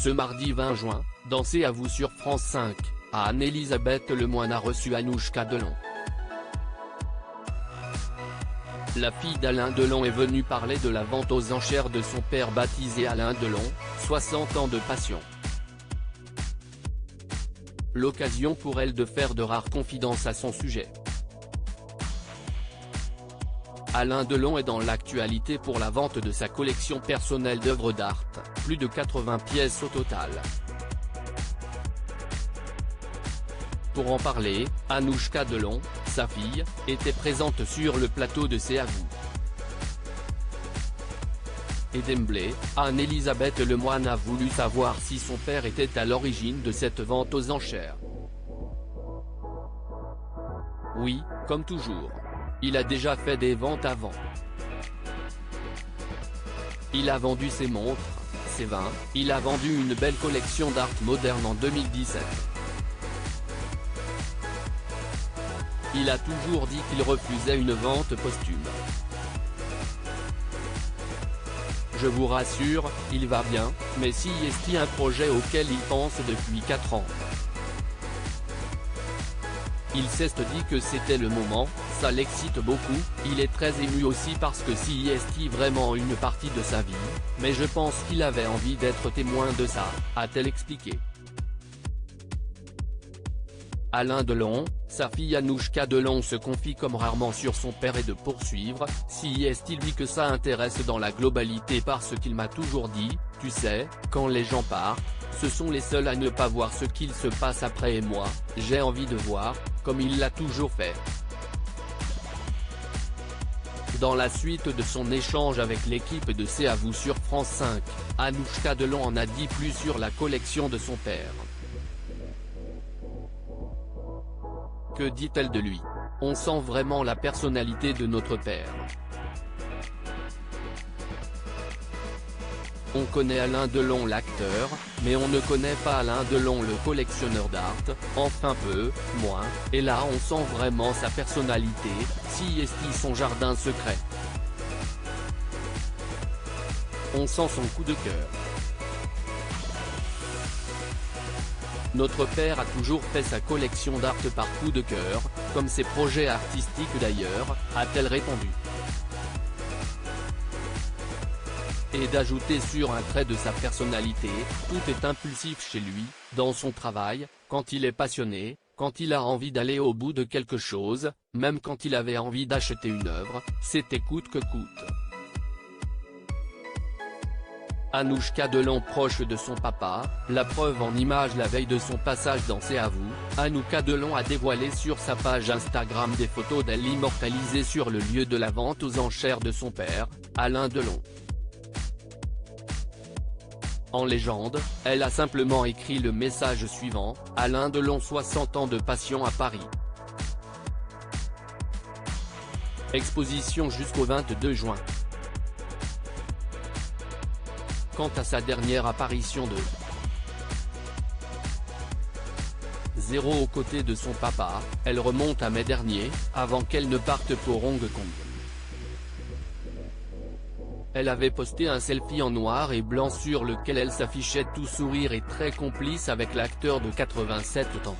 Ce mardi 20 juin, dans C'est à vous sur France 5, Anne-Elisabeth Lemoine a reçu Anouchka Delon. La fille d'Alain Delon est venue parler de la vente aux enchères de son père baptisé Alain Delon, 60 ans de passion. L'occasion pour elle de faire de rares confidences à son sujet. Alain Delon est dans l'actualité pour la vente de sa collection personnelle d'œuvres d'art, plus de 80 pièces au total. Pour en parler, Anouchka Delon, sa fille, était présente sur le plateau de C'est à vous. Et d'emblée, Anne-Elisabeth Lemoine a voulu savoir si son père était à l'origine de cette vente aux enchères. Oui, comme toujours. Il a déjà fait des ventes avant. Il a vendu ses montres, ses vins, il a vendu une belle collection d'art moderne en 2017. Il a toujours dit qu'il refusait une vente posthume. Je vous rassure, il va bien, mais si est-il un projet auquel il pense depuis 4 ans. Il s'est dit que c'était le moment, ça l'excite beaucoup, il est très ému aussi parce que si est vraiment une partie de sa vie, mais je pense qu'il avait envie d'être témoin de ça, a-t-elle expliqué. Alain Delon, sa fille Anouchka Delon se confie comme rarement sur son père et de poursuivre, si est-il lui que ça intéresse dans la globalité parce qu'il m'a toujours dit, tu sais, quand les gens partent, ce sont les seuls à ne pas voir ce qu'il se passe après et moi, j'ai envie de voir, comme il l'a toujours fait. Dans la suite de son échange avec l'équipe de C'est à vous sur France 5, Anouchka Delon en a dit plus sur la collection de son père. Que dit-elle de lui? On sent vraiment la personnalité de notre père. On connaît Alain Delon l'acteur, mais on ne connaît pas Alain Delon le collectionneur d'art, enfin peu, moins, et là on sent vraiment sa personnalité, si est-il son jardin secret. On sent son coup de cœur. Notre père a toujours fait sa collection d'art par coup de cœur, comme ses projets artistiques d'ailleurs, a-t-elle répondu. Et d'ajouter sur un trait de sa personnalité, tout est impulsif chez lui, dans son travail, quand il est passionné, quand il a envie d'aller au bout de quelque chose, même quand il avait envie d'acheter une œuvre, c'était coûte que coûte. Anouchka Delon proche de son papa, la preuve en image la veille de son passage dans C'est à vous, Anouchka Delon a dévoilé sur sa page Instagram des photos d'elle immortalisées sur le lieu de la vente aux enchères de son père, Alain Delon. En légende, elle a simplement écrit le message suivant, Alain Delon 60 ans de passion à Paris. Exposition jusqu'au 22 juin. Quant à sa dernière apparition de 0 aux côtés de son papa, elle remonte à mai dernier, avant qu'elle ne parte pour Hong Kong. Elle avait posté un selfie en noir et blanc sur lequel elle s'affichait tout sourire et très complice avec l'acteur de 87 ans.